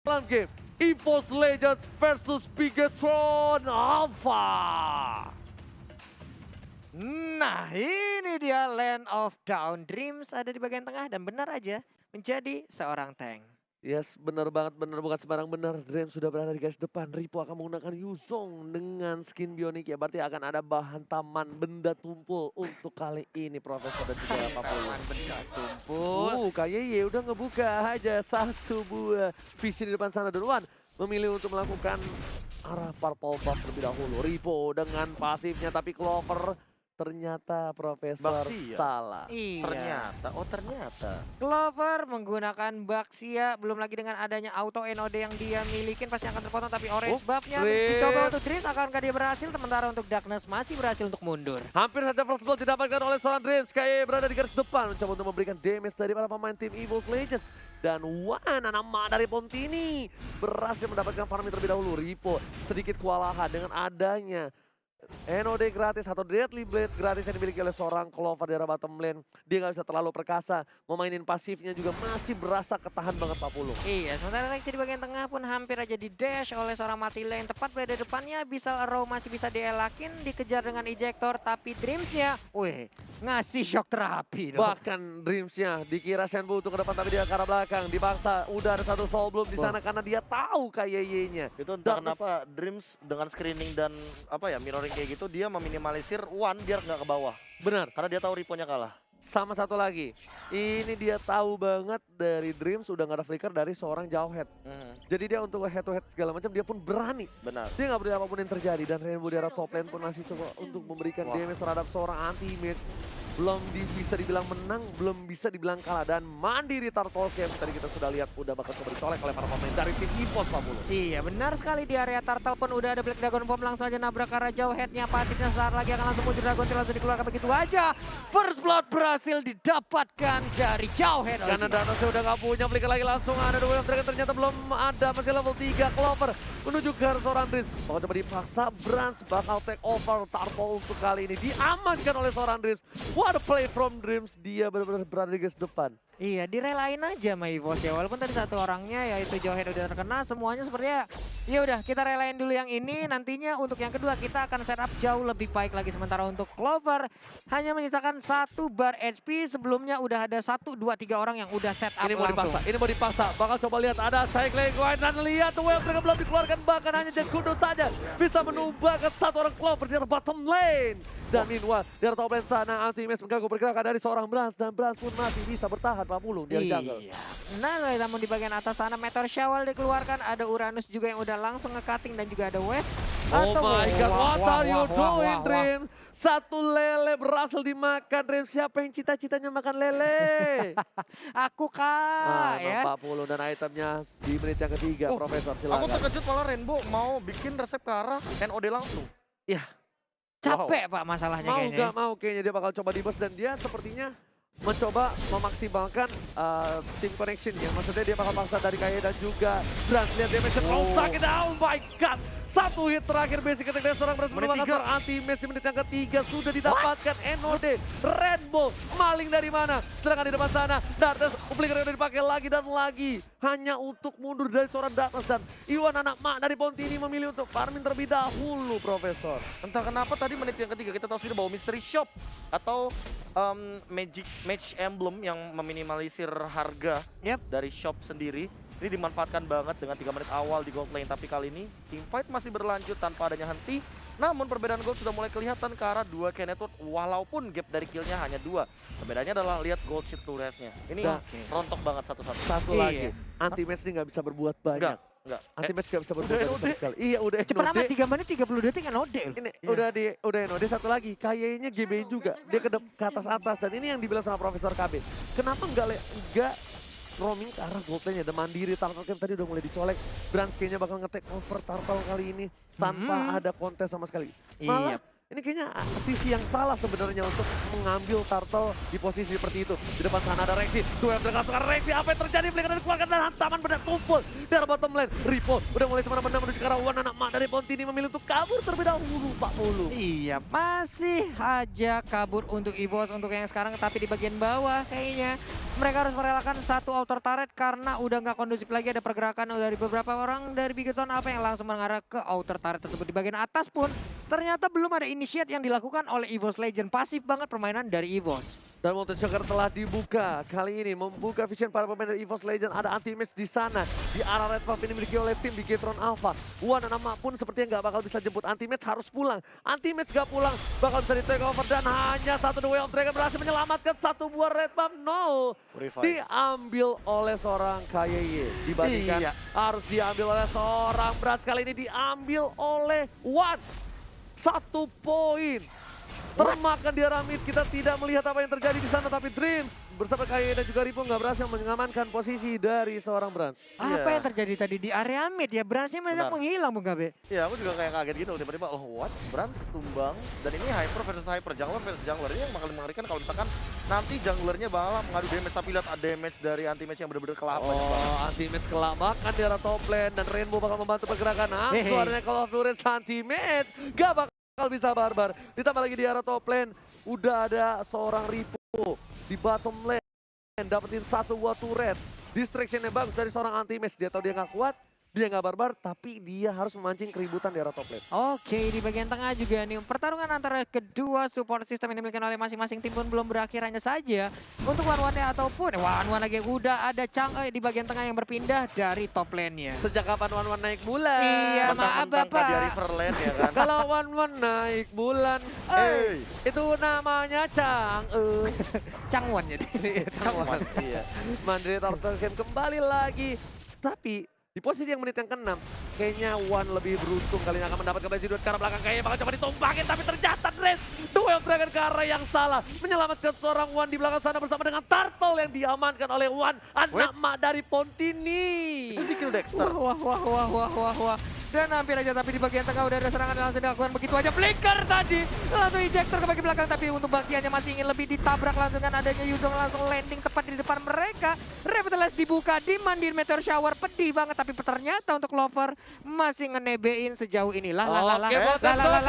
dalam game EVOS Legends versus Bigetron Alpha. Nah, ini dia Land of Down Dreams ada di bagian tengah dan benar aja menjadi seorang tank. Yes, benar banget, benar bukan sembarang benar. Dream sudah berada di garis depan. Ripo akan menggunakan Yuzong dengan skin bionik ya. Berarti akan ada bahan taman benda tumpul untuk kali ini Profesor dan juga Pak Pulu. Taman benda tumpul. KYY udah ngebuka aja satu buah visi di depan sana. Dan Wan memilih untuk melakukan arah purple buff terlebih dahulu. Ripo dengan pasifnya tapi Clover ternyata Profesor Baxia. salah. Iya. Ternyata. Clover menggunakan Baxia, belum lagi dengan adanya auto NOD yang dia milikin pasti akan terpotong, tapi orange buffnya Dreams. dicoba untuk Dreams, akankah dia berhasil? Sementara untuk Darkness masih berhasil untuk mundur. Hampir saja first blood didapatkan oleh seorang Dreams. Kayak berada di garis depan mencoba untuk memberikan damage dari para pemain tim EVOS Legends. Dan Wan, anak mak dari Pontini berhasil mendapatkan farming terlebih dahulu. Ripo sedikit kewalahan dengan adanya NOD gratis atau Deadly Blade gratis yang dimiliki oleh seorang Clover di arah bottom lane. Dia nggak bisa terlalu perkasa. Memainin pasifnya juga masih berasa ketahan banget Pak Pulu. Iya, sementara Rexy di bagian tengah pun hampir aja di dash oleh seorang Matila yang tepat berada di depannya. Bisa Arrow masih bisa dielakin, dikejar dengan ejector, tapi Dreamsnya, wih, ngasih shock terapi dong. Bahkan Dreamsnya dikira Shenbu untuk ke depan tapi dia ke arah belakang. Dipaksa, udah ada satu soul bloom di sana karena dia tahu KYY-nya. Itu entah kenapa Dreams dengan screening dan apa ya mirroring kayak gitu dia meminimalisir One biar nggak ke bawah. Benar. Karena dia tahu Riponya kalah. Sama satu lagi, ini dia tahu banget dari Dreams udah gak ada flicker dari seorang Jauhead. Jadi dia untuk head to head segala macam dia pun berani. Benar. Dia gak peduli apapun yang terjadi dan Rainbow di arah top lane pun masih coba untuk memberikan damage terhadap seorang anti-image. Belum bisa dibilang menang, belum bisa dibilang kalah. Dan Mandiri Turtle Camp tadi kita sudah lihat udah bakal coba dicolek oleh para pemain dari tim EVOS Pak Pulu. Iya, benar sekali di area Turtle pun udah ada Black Dragon Bomb, langsung aja nabrak ke arah jauh headnya, pasifnya saat lagi akan langsung muncul Dragon Tail, langsung dikeluarkan begitu aja. First Blood berhasil didapatkan dari jauh head. Karena Danosnya udah gak punya flicker lagi, langsung ada dua Dragon ternyata belum ada, masih level 3 Clover menuju ke arah seorang Dreams. Bakal coba dipaksa, Brans bakal take over Turtle untuk kali ini. Diamankan oleh seorang Dreams. What a play from Dreams, dia benar-benar berada di garis depan. Iya, direlain aja sama EVOS ya. Walaupun tadi satu orangnya yaitu Jauhead udah terkena, semuanya sepertinya ya udah kita relain dulu yang ini. Nantinya untuk yang kedua kita akan setup jauh lebih baik lagi. Sementara untuk Clover hanya menyisakan 1 bar HP. Sebelumnya udah ada 1, 2, 3 orang yang udah set up Ini mau langsung. dipaksa, ini mau dipaksa. Bakal coba lihat ada cycling wide dan lihat Wave Dragon belum dikeluarkan, bahkan hanya Jekudo saja bisa menumbangkan satu orang Clover di bottom lane. Dan meanwhile dari top lane sana anti-image mengganggu pergerakan dari seorang Brans dan Brans pun masih bisa bertahan Pak Pulu di jungle. Iya. Nah, namun di bagian atas sana Meteor Shower dikeluarkan, ada Uranus juga yang udah langsung nge-cutting dan juga ada Wave. Oh my god, what are you doing wah. Dream? Satu lele berhasil dimakan Dream. Siapa yang cita-citanya makan lele? Aku kak ya. Pak Pulu dan itemnya di menit yang ketiga, Profesor Aku silakan. terkejut malah Rainbow mau bikin resep ke arah NOD langsung. Ya, Capek Pak masalahnya mau kayaknya. nggak mau kayaknya dia bakal coba di burst dan dia sepertinya mencoba memaksimalkan team connection ya. Maksudnya dia bakal paksa dari Kaye dan juga Brans. Lihat damage sakit, oh my god. Satu hit terakhir basic attack dari seorang Brans merupakan seorang anti-match di menit yang ketiga. Sudah didapatkan NOD. Rainbow maling dari mana? Sedangkan di depan sana Darkness flicker yang dipakai lagi dan lagi. Hanya untuk mundur dari seorang Darkness dan Iwan anak mak dari Pontini memilih untuk farming terlebih dahulu Profesor. Entah kenapa tadi menit yang ketiga kita tahu sendiri bahwa Mystery Shop atau Magic Match Emblem yang meminimalisir harga dari shop sendiri. Ini dimanfaatkan banget dengan 3 menit awal di gold lane. Tapi kali ini teamfight masih berlanjut tanpa adanya henti. Namun perbedaan gold sudah mulai kelihatan ke arah 2 Kenetwood. Walaupun gap dari killnya hanya 2. Perbedaannya adalah lihat gold shield turretnya. Ini rontok banget satu-satu. Satu lagi, anti-match ini nggak bisa berbuat banyak. Enggak. Anti-match nggak bisa berbuat banyak sama sekali. Iya udah Cepat amat NOD. 3 menit 30 detik kan Ode. Ini udah NOD satu lagi. Kayaknya GB juga. Dia ke atas-atas dan ini yang dibilang sama Profesor KB. Kenapa nggak roaming ke arah gold lane-nya? The Mandiri Turtle Camp tadi udah mulai dicolek. Brans kayaknya bakal nge-take over Turtle kali ini tanpa ada kontes sama sekali. Malah ini kayaknya sisi yang salah sebenarnya untuk mengambil turtle di posisi seperti itu. Di depan sana ada Rexy, duel dengan sekarang Rexy, apa yang terjadi? Flicker dikeluarkan dan hantaman benar tumpul di arah bottom lane. Ripo udah mulai kemana-mana menuju ke arah Wan, anak mak dari Pontini memilih untuk kabur terlebih dahulu Pak Pulu. Iya, masih aja kabur untuk EVOS untuk yang sekarang, tapi di bagian bawah kayaknya mereka harus merelakan satu outer turret karena udah nggak kondusif lagi. Ada pergerakan dari beberapa orang dari Bigetron apa yang langsung mengarah ke outer turret tersebut. Di bagian atas pun ternyata belum ada initiate yang dilakukan oleh EVOS Legend. Pasif banget permainan dari EVOS. Dan Molten Shocker telah dibuka. Kali ini membuka vision para pemain dari EVOS Legend. Ada anti-match di sana. Di arah red buff ini dimiliki oleh tim Bigetron Alpha. Wan dan Ama pun sepertinya nggak bakal bisa jemput. Anti-match harus pulang. Anti-match nggak pulang. Bakal bisa di take over. Dan hanya satu The Way of Dragon berhasil menyelamatkan satu buah red buff. No. Diambil oleh seorang KYY. Dibandingkan harus diambil oleh seorang Brans. Kali ini diambil oleh Wan. 1 poin. Termakan di arah mid, kita tidak melihat apa yang terjadi di sana, tapi Dreams bersama KYY dan juga Ripo nggak berhasil mengamankan posisi dari seorang Brans. Apa yang terjadi tadi di area mid ya? Bransnya mendadak menghilang Bung Gabe. Iya, aku juga kayak kaget gitu tiba-tiba, oh what? Brans tumbang, dan ini Hyper versus Hyper, jungler versus jungler. Ini yang bakal mengerikan kalau misalkan nanti junglernya bakal mengadu damage, tapi lihat ada damage dari anti-match yang benar-benar kelapa. Oh, anti-match kelabakan di arah top lane, dan Rainbow bakal membantu pergerakan. Suaranya Call of Duty anti-match, gak bakal bisa barbar. Ditambah lagi di arah top lane, udah ada seorang Ripo di bottom lane, dapetin satu buah turret. Distraction yang bagus dari seorang anti-match, dia tahu dia nggak kuat, dia nggak barbar, tapi dia harus memancing keributan di arah top lane. Oke, di bagian tengah juga nih pertarungan antara kedua support system yang dimiliki oleh masing-masing tim pun belum berakhir. Hanya saja untuk Wan-Wannya ataupun Wan-Wan lagi udah ada Chang'e di bagian tengah yang berpindah dari top lane-nya. Sejak kapan Wan-Wan naik bulan? Iya, maaf Bapak. Dia Riverland ya kan. Kalau Wan-Wan naik bulan, itu namanya Chang'e. Changwon jadi. Chang'e. Iya. Mandiri Turtle Game kembali lagi. Tapi di posisi yang menit yang ke-6, kayaknya Wan lebih beruntung kali ini akan mendapatkan base duet ke arah belakang. Kayaknya bakal coba ditumpangin, tapi ternyata Dreams Duel Dragon ke arah yang salah. Menyelamatkan seorang Wan di belakang sana bersama dengan Turtle yang diamankan oleh Wan. Anak mak dari Pontini. Itu di kill Dexter. Wah. Dan hampir aja, tapi di bagian tengah udah ada serangan yang langsung dilakukan begitu aja. Flicker tadi langsung ejector ke bagian belakang, tapi untuk Baxiannya masih ingin lebih ditabrak langsung kan adanya Yuzong langsung landing tepat di depan mereka. Revitalize dibuka, dimandiin Meteor Shower, pedih banget, tapi ternyata untuk Clover masih ngenebein sejauh ini. Oke,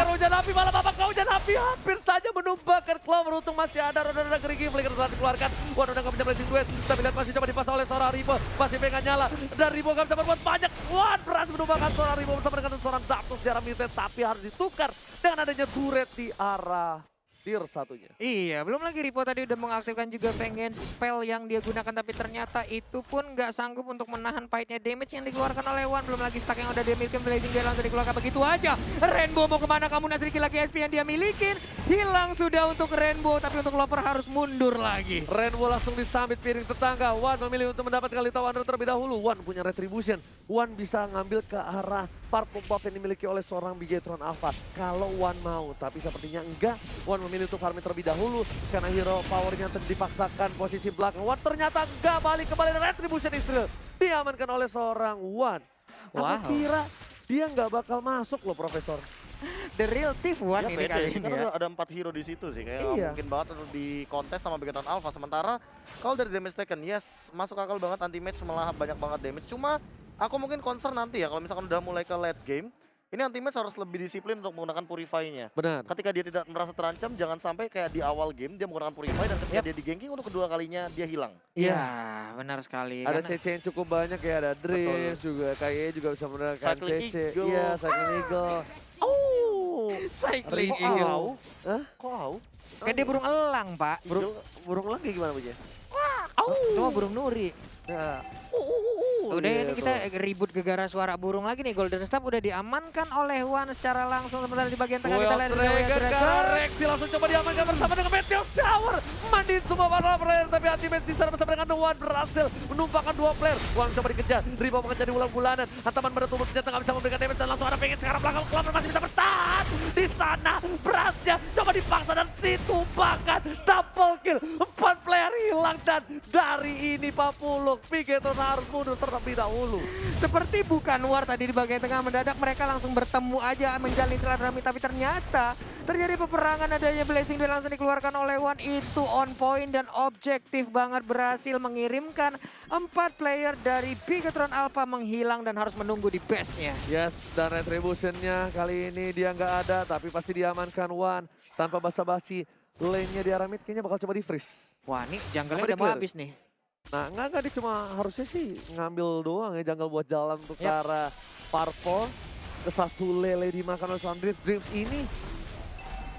hujan api, malah babak hujan api hampir saja menumbangkan Clover. Untung masih ada roda-roda gerigi, Flicker telah dikeluarkan. Wan udah gak bisa blessing duet, tapi lihat masih coba dipasang oleh seorang Ripo. Masih pengen nyala, dan Ripo gak bisa berbuat banyak. Wan berhasil menumbangkan seorang Ripo bersama dengan seorang Zapdos di arah mid lane, tapi harus ditukar dengan adanya turret di arah tier satunya. Iya, belum lagi Ripo tadi udah mengaktifkan juga pengen spell yang dia gunakan, tapi ternyata itu pun nggak sanggup untuk menahan fight-nya. Damage yang dikeluarkan oleh Wan, belum lagi stack yang udah dia miliki, Blazing dia langsung dikeluarkan begitu aja. Rainbow mau kemana kamu? Nah, sedikit lagi SP yang dia milikin, hilang sudah untuk Rainbow, tapi untuk Clover harus mundur lagi. Rainbow langsung disambit piring tetangga. Wan memilih untuk mendapatkan Lita Wanderer terlebih dahulu. Wan punya retribution. Wan bisa ngambil ke arah purple buff yang dimiliki oleh seorang Bigetron Alpha. Kalau Wan mau, tapi sepertinya enggak. Wan memilih untuk farming terlebih dahulu karena hero powernya dipaksakan posisi belakang. Wan ternyata enggak, balik kembali retribution Israel. Diamankan oleh seorang Wan. Aku kira dia nggak bakal masuk loh, Profesor. The real thief Wan ini kali ini ya. Ada 4 hero di situ sih, kayak mungkin banget untuk di kontes sama Bigetron Alpha. Sementara kalau dari damage taken, yes, masuk akal banget, anti-match melahap banyak banget damage. Cuma aku mungkin concern nanti ya kalau misalkan udah mulai ke late game, ini anti-match harus lebih disiplin untuk menggunakan Purify-nya. Benar. Ketika dia tidak merasa terancam, jangan sampai kayak di awal game dia menggunakan Purify dan ketika dia di ganking untuk kedua kalinya dia hilang. Iya, benar sekali. Ada CC yang cukup banyak ya, ada Dreams juga, KYY juga bisa menggunakan CC. Iya, Cycling Eagle. Cycling Eagle. Hah? Kok au? Kayak dia burung elang, Pak. Burung elang kayak gimana, Bu? Itu mah burung nuri. Nah. Udah ini kita ribut gegara suara burung lagi nih. Golden Staff udah diamankan oleh Wan secara langsung. Sementara di bagian tengah kita lihat Rexy langsung coba diamankan bersama dengan Meteor Shower. Mandiin semua para player, tapi anti-match di sana bersama dengan Wan berhasil menumpangkan 2 player. Wan coba dikejar, Ripo mengejar di bulan-bulanan. Hantaman pada tubuh ternyata nggak bisa memberikan damage dan langsung ada pengen sekarang belakang. Clover masih bisa bertahan di sana. Berasnya coba dipaksa dan ditumpangkan. Double kill, 4 player hilang, dan dari ini Pak Puluk, Bigetron harus mundur terlebih dahulu. seperti bukan war tadi di bagian tengah, mendadak mereka langsung bertemu aja menjalin silaturahmi, tapi ternyata Terjadi peperangan, adanya Blazing Duel langsung dikeluarkan oleh Wan. Itu on point dan objektif banget, berhasil mengirimkan 4 player dari Bigetron Alpha menghilang dan harus menunggu di base-nya. Yes, dan retribution-nya kali ini dia nggak ada, tapi pasti diamankan Wan. Tanpa basa-basi, lane-nya di arah mid kayaknya bakal coba di-freeze. Wah, nih jungle-nya Apa udah mau di-clear? habis nih. Nah, enggak dia cuma harusnya sih ngambil doang ya jungle buat jalan untuk ke arah Purple. Ke satu lele dimakan oleh Sandrit. Dreams ini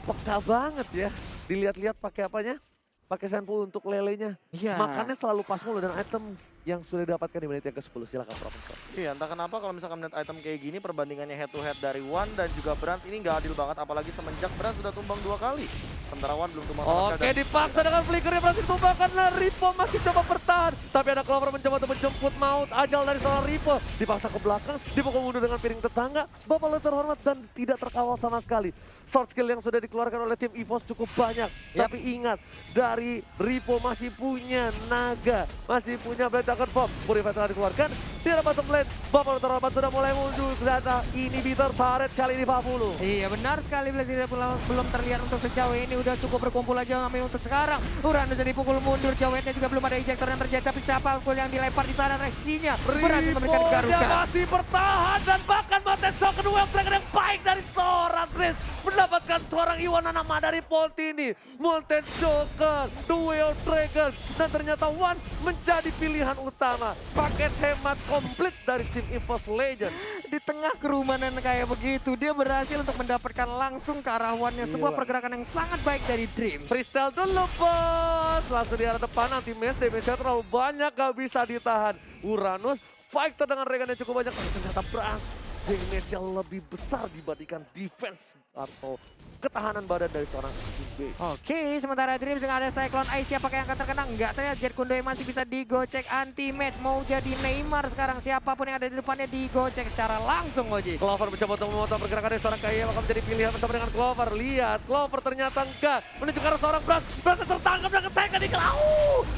peka banget ya. Dilihat-lihat pakai apanya? Pakai Senpu untuk lelenya. Iya. Makannya selalu pas mulu dan item yang sudah didapatkan di menit yang ke-10. Silakan Profesor. Iya, entah kenapa kalau misalkan melihat item kayak gini perbandingannya head to head dari Wan dan juga Brans ini nggak adil banget, apalagi semenjak Brans sudah tumbang 2 kali. Sementara Wan belum tumbang sama Oke, sekali. dipaksa dengan flickernya berhasil tumbangkan. Ripo masih coba bertahan. Tapi ada Clover mencoba untuk menjemput maut ajal dari seorang Ripo. Dipaksa ke belakang, dipukul mundur dengan piring tetangga. Bapak lu terhormat dan tidak terkawal sama sekali. Short skill yang sudah dikeluarkan oleh tim EVOS cukup banyak. Tapi ingat, dari Ripo masih punya naga. Masih punya Blade Dragon Bomb. Purify telah dikeluarkan. Di arah bottom lane, Bapak lu terhormat sudah mulai mundur. Data ini bitter turret kali ini 40. Iya benar sekali, Blazing Duel belum terlihat untuk sejauh ini, udah cukup berkumpul aja namun untuk sekarang. Uranus jadi pukul mundur, Jowetnya juga belum ada ejector yang terjadi, tapi siapa yang dilempar di sana reaksinya berhasil memberikan Ripo dia garuda. masih bertahan dan bahkan Mountain Shock kedua yang baik dari seorang Chris. Mendapatkan seorang Iwan Anama dari Poltini. Mountain Shocker, Duel Dragon. Dan ternyata Wan menjadi pilihan utama. Paket hemat komplit dari tim EVOS Legends. Di tengah kerumunan kayak begitu, dia berhasil untuk mendapatkan langsung ke arah Wan-nya. Sebuah Gila. pergerakan yang sangat baik dari Dreams. Freestyle dulu bos. Langsung di arah depan nanti damage-nya terlalu banyak gak bisa ditahan. Uranus fighter dengan Regan yang cukup banyak. Tapi ternyata Brans damage yang lebih besar dibandingkan defense atau ketahanan badan dari seorang Big. Oke, sementara Dreams dengan ada Cyclone Ice, siapakah yang akan terkena? Enggak, ternyata Jet Kundo yang masih bisa digocek anti-match. Mau jadi Neymar sekarang, siapapun yang ada di depannya digocek secara langsung, Oji. Clover mencoba untuk memotong pergerakan dari seorang Kaya, maka menjadi pilihan bersama dengan Clover. Lihat, Clover ternyata enggak. Menuju ke arah seorang Brans. Brans tertangkap dengan Saikan di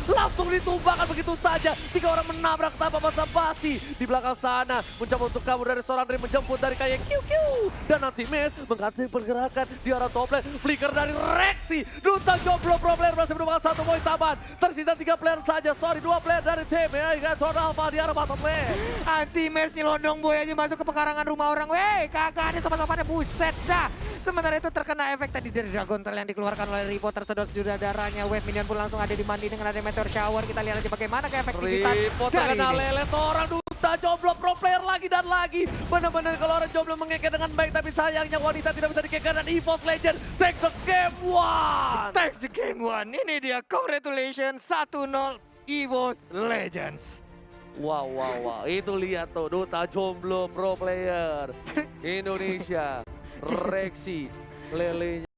langsung ditumbangkan begitu saja. 3 orang menabrak tanpa basa-basi. Di belakang sana, mencoba untuk kabur dari seorang Dream, menjemput dari Kaya. Dan nanti Mes mengganti pergerakan di arah top lane. Flicker dari Rexy. Duta jomblo pro player berhasil menemukan 1 poin tambahan. Tersisa 3 player saja. 2 player dari tim. Total Alpha di arah bottom lane. Anti-match nyelodong boy aja masuk ke pekarangan rumah orang. Wey, kakak ada sopan-sopannya, buset dah. Sementara itu terkena efek tadi dari Dragon Tail yang dikeluarkan oleh Ripo, tersedot sudah darahnya. Wave minion pun langsung ada di mandi dengan ada Meteor Shower. Kita lihat aja bagaimana keefektivitas Ripo dari terkena ini. lele seorang Duta jomblo pro player lagi dan lagi. Benar-benar kalau orang jomblo mengekek dengan baik, tapi sayangnya wanita tidak bisa dikekek dan EVOS Legend take the game one. Take the game one. Ini dia, congratulations 1-0 EVOS Legends. Wow. Itu lihat tuh Duta jomblo pro player Indonesia. Rexy lelenya